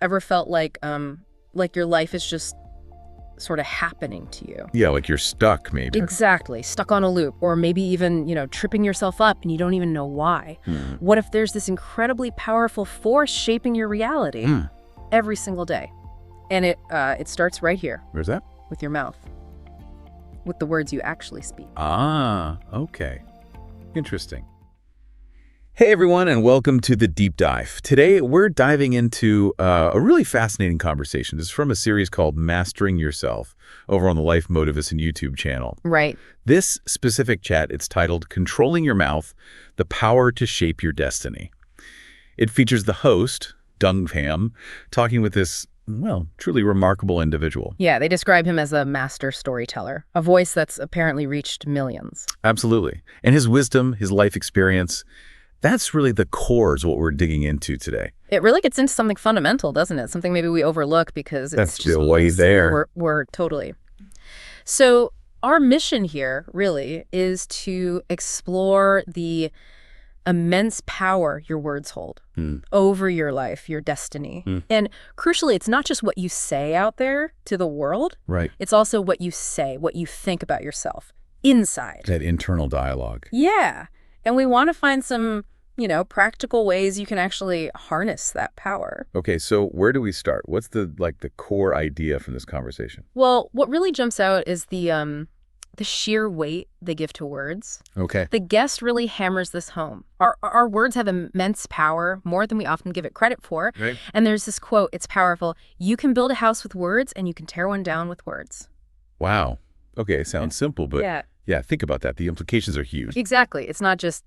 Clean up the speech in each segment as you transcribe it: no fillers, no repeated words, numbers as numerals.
Ever felt like your life is just sort of happening to you? Yeah, like you're stuck, maybe. Exactly. Stuck on a loop, or maybe even, tripping yourself up and you don't even know why. What if there's this incredibly powerful force shaping your reality every single day? And it starts right here. Where's that? With your mouth. With the words you actually speak. Ah, okay. Interesting. Hey everyone, and welcome to The Deep Dive. Today, we're diving into a really fascinating conversation. This is from a series called Mastering Yourself over on the Life MotiVision YouTube channel. Right. This specific chat, it's titled Controlling Your Mouth, The Power to Shape Your Destiny. It features the host, Dung Pham, talking with this, well, truly remarkable individual. Yeah, they describe him as a master storyteller, a voice that's apparently reached millions. Absolutely. And his wisdom, his life experience, that's really the core is what we're digging into today. It really gets into something fundamental, doesn't it? Something maybe we overlook because it's that's the way there. We're totally. So our mission here really is to explore the immense power your words hold over your life, your destiny. And crucially, it's not just what you say out there to the world. Right. It's also what you say, what you think about yourself inside. That internal dialogue. Yeah. And we want to find some, practical ways you can actually harness that power. Okay, so where do we start? What's the core idea from this conversation? Well, what really jumps out is the sheer weight they give to words. Okay. The guest really hammers this home. Our words have immense power, more than we often give it credit for. Right. And there's this quote, it's powerful. You can build a house with words and you can tear one down with words. Wow. Okay, sounds simple, but yeah, think about that. The implications are huge. Exactly. It's not just,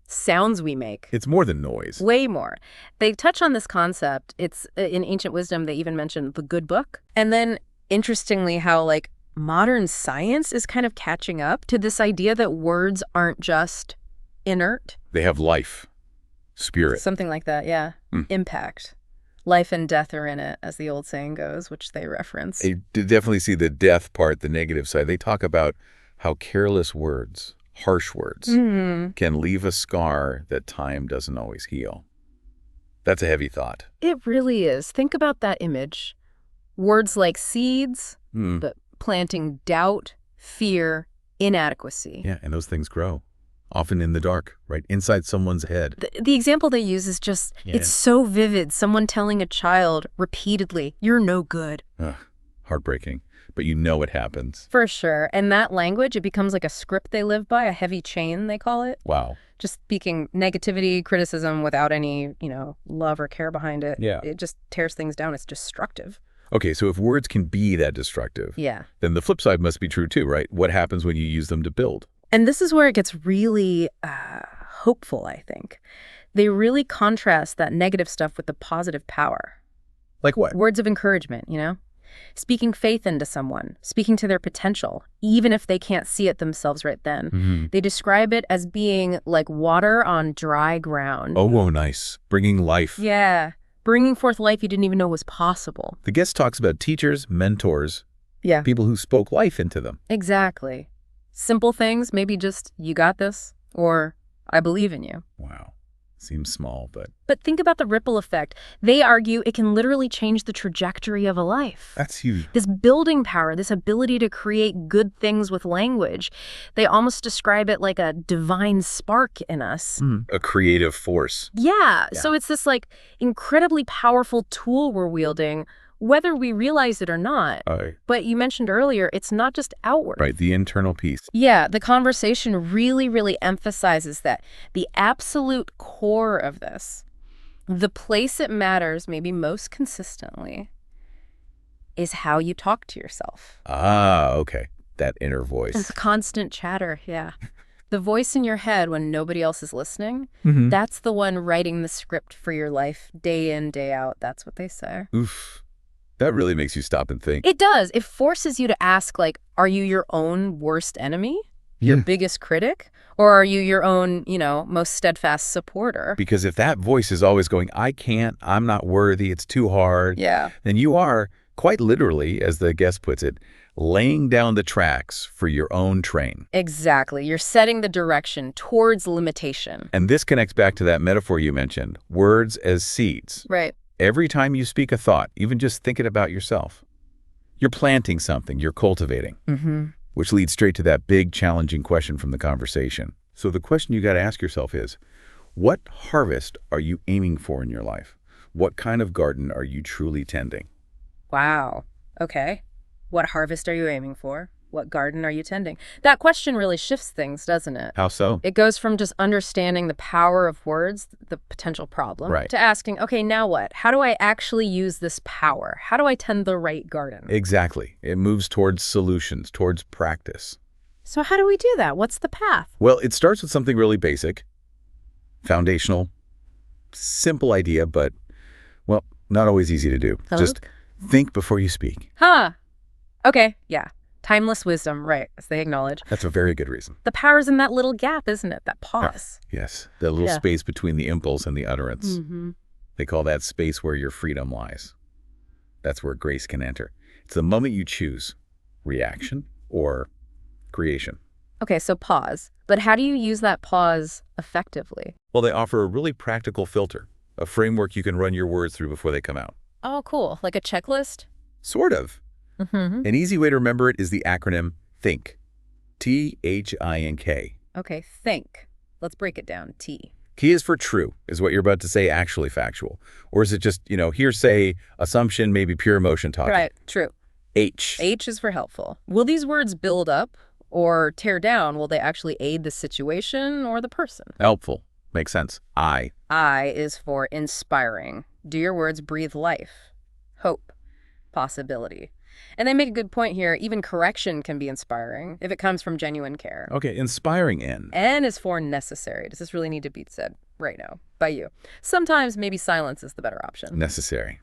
sounds we make. It's more than noise. Way more. They touch on this concept. It's in ancient wisdom, they even mention the good book. And then, interestingly, how, modern science is kind of catching up to this idea that words aren't just inert. They have life, spirit. Something like that, yeah. Impact. Life and death are in it, as the old saying goes, which they reference. They definitely see the death part, the negative side. They talk about how careless words, harsh words, can leave a scar that time doesn't always heal. That's a heavy thought. It really is. Think about that image. Words like seeds, but planting doubt, fear, inadequacy. Yeah, and those things grow, often in the dark, right inside someone's head. The example they use is just, it's so vivid. Someone telling a child repeatedly, you're no good. Heartbreaking. But you know it happens. For sure. And that language, it becomes like a script they live by, a heavy chain, they call it. Wow. Just speaking negativity, criticism without any, love or care behind it. Yeah. It just tears things down. It's destructive. Okay, so if words can be that destructive, then the flip side must be true too, right? What happens when you use them to build? And this is where it gets really hopeful, I think. They really contrast that negative stuff with the positive power. Like what? Words of encouragement, Speaking faith into someone, speaking to their potential, even if they can't see it themselves right then. They describe it as being like water on dry ground. Oh, nice. Bringing life. Yeah. Bringing forth life you didn't even know was possible. The guest talks about teachers, mentors, people who spoke life into them. Exactly. Simple things, maybe just, you got this, or I believe in you. Wow. Seems small, but... But think about the ripple effect. They argue it can literally change the trajectory of a life. That's huge. This building power, this ability to create good things with language, they almost describe it like a divine spark in us. A creative force. Yeah. So it's this incredibly powerful tool we're wielding, whether we realize it or not. But you mentioned earlier, it's not just outward. Right, the internal piece. Yeah, the conversation really, really emphasizes that. The absolute core of this, the place it matters maybe most consistently, is how you talk to yourself. Okay. That inner voice. It's constant chatter, yeah. The voice in your head when nobody else is listening, that's the one writing the script for your life day in, day out. That's what they say. Oof. That really makes you stop and think. It does. It forces you to ask, are you your own worst enemy? Your biggest critic? Or are you your own, most steadfast supporter? Because if that voice is always going, I can't, I'm not worthy, it's too hard, then you are, quite literally, as the guest puts it, laying down the tracks for your own train. Exactly. You're setting the direction towards limitation. And this connects back to that metaphor you mentioned, words as seeds. Right. every time you speak a thought, even just thinking about yourself, you're planting something, you're cultivating, which leads straight to that big, challenging question from the conversation. So the question you got to ask yourself is, what harvest are you aiming for in your life? What kind of garden are you truly tending? Wow. Okay. What harvest are you aiming for? What garden are you tending? That question really shifts things, doesn't it? How so? It goes from just understanding the power of words, the potential problem, Right. to asking, okay, now what? How do I actually use this power? How do I tend the right garden? Exactly. It moves towards solutions, towards practice. So how do we do that? What's the path? Well, it starts with something really basic, foundational, simple idea, but, well, not always easy to do. Hello? Just think before you speak. Huh. Okay, yeah. Timeless wisdom, right, as they acknowledge. That's a very good reason. The power's in that little gap, isn't it? That pause. Yes, the little Yeah. space between the impulse and the utterance. They call that space where your freedom lies. That's where grace can enter. It's the moment you choose reaction or creation. Okay, so pause. But how do you use that pause effectively? Well, they offer a really practical filter, a framework you can run your words through before they come out. Oh, cool. Like a checklist? Sort of. An easy way to remember it is the acronym THINK. T-H-I-N-K. Okay, think. Let's break it down. T. Key is for true. Is what you're about to say actually factual? Or is it just, hearsay, assumption, maybe pure emotion talking? Right, true. H. H is for helpful. Will these words build up or tear down? Will they actually aid the situation or the person? Helpful. Makes sense. I. I is for inspiring. Do your words breathe life, hope, possibility? And they make a good point here. Even correction can be inspiring if it comes from genuine care. Okay, inspiring N. N is for necessary. Does this really need to be said right now by you? Sometimes maybe silence is the better option. Necessary.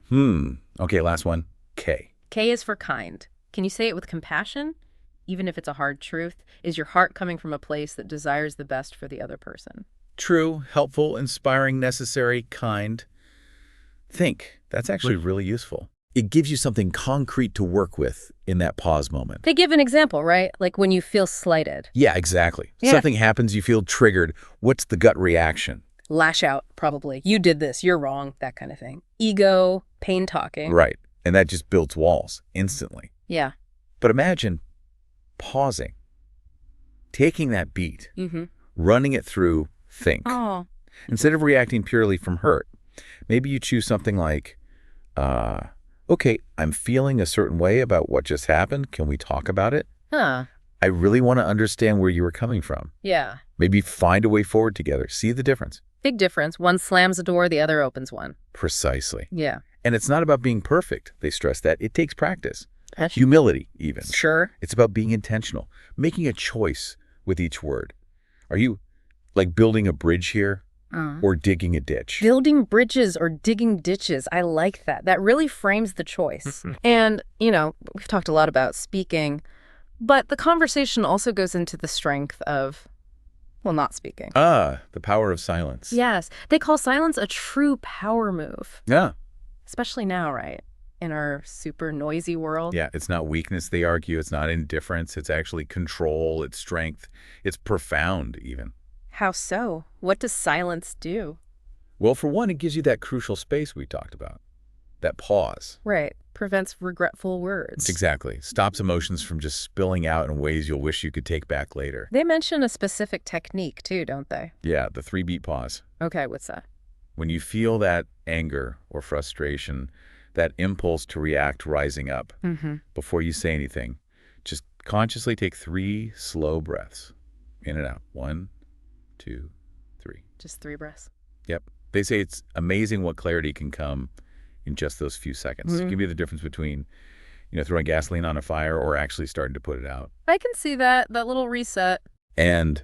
Okay, last one. K. K is for kind. Can you say it with compassion? Even if it's a hard truth, is your heart coming from a place that desires the best for the other person? True, helpful, inspiring, necessary, kind. Think. That's actually really useful. It gives you something concrete to work with in that pause moment. They give an example, right? Like when you feel slighted. Yeah, exactly. Yeah. Something happens, you feel triggered. What's the gut reaction? Lash out, probably. You did this, you're wrong, that kind of thing. Ego, pain talking. Right. And that just builds walls instantly. Yeah. But imagine pausing, taking that beat, running it through think. Oh. Instead of reacting purely from hurt, maybe you choose something like, okay, I'm feeling a certain way about what just happened. Can we talk about it? Huh. I really want to understand where you were coming from. Yeah. Maybe find a way forward together. See the difference. Big difference. One slams a door, the other opens one. Precisely. Yeah. And it's not about being perfect. They stress that. It takes practice. That's Humility, even. sure. It's about being intentional, making a choice with each word. Are you like building a bridge here or digging a ditch? Building bridges or digging ditches. I like that. That really frames the choice. And, we've talked a lot about speaking, but the conversation also goes into the strength of, not speaking. The power of silence. Yes. They call silence a true power move. Yeah. Especially now, right? In our super noisy world. Yeah, it's not weakness, they argue. It's not indifference. It's actually control. It's strength. It's profound, even. How so? What does silence do? Well, for one, it gives you that crucial space we talked about. That pause. Right. Prevents regretful words. Exactly. Stops emotions from just spilling out in ways you'll wish you could take back later. They mention a specific technique, too, don't they? Yeah, the 3-beat pause. Okay, what's that? When you feel that anger or frustration, that impulse to react rising up, before you say anything, just consciously take 3 slow breaths. In and out. 1, 2, 3. Just 3 breaths. Yep. They say it's amazing what clarity can come in just those few seconds. Give you the difference between, throwing gasoline on a fire or actually starting to put it out. I can see that little reset. And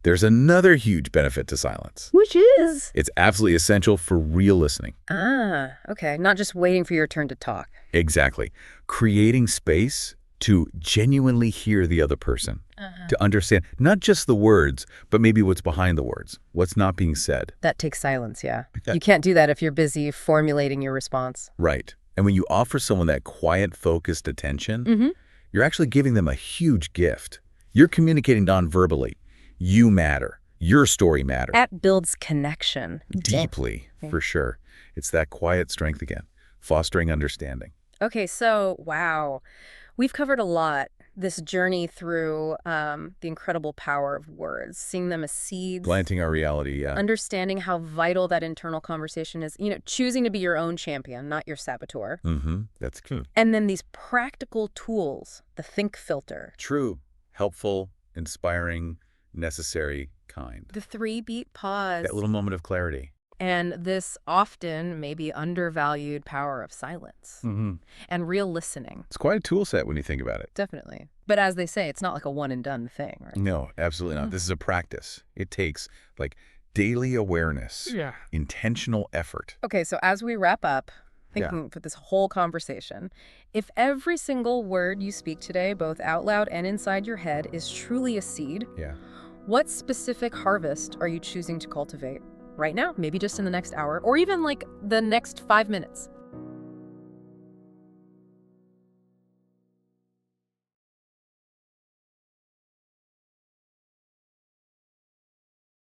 there's another huge benefit to silence. Which is? It's absolutely essential for real listening. Ah, okay. Not just waiting for your turn to talk. Exactly. Creating space to genuinely hear the other person, to understand not just the words, but maybe what's behind the words, what's not being said. That takes silence, yeah. You can't do that if you're busy formulating your response. Right. And when you offer someone that quiet, focused attention, you're actually giving them a huge gift. You're communicating non-verbally. You matter. your story matter. That builds connection. Deeply, for sure. It's that quiet strength again, fostering understanding. Okay, so, wow. We've covered a lot. This journey through the incredible power of words, seeing them as seeds. Planting our reality, yeah. Understanding how vital that internal conversation is. Choosing to be your own champion, not your saboteur. Mm-hmm. That's true. And then these practical tools, the think filter. True. Helpful, inspiring, necessary, kind. The 3-beat pause. That little moment of clarity. And this often maybe undervalued power of silence. Mm-hmm. And real listening. It's quite a tool set when you think about it. Definitely. But as they say, it's not like a one-and-done thing, right? No, absolutely not. This is a practice. It takes, daily awareness, intentional effort. Okay, so as we wrap up, thinking for this whole conversation, if every single word you speak today, both out loud and inside your head, is truly a seed, what specific harvest are you choosing to cultivate right now? Maybe just in the next hour, or even the next 5 minutes?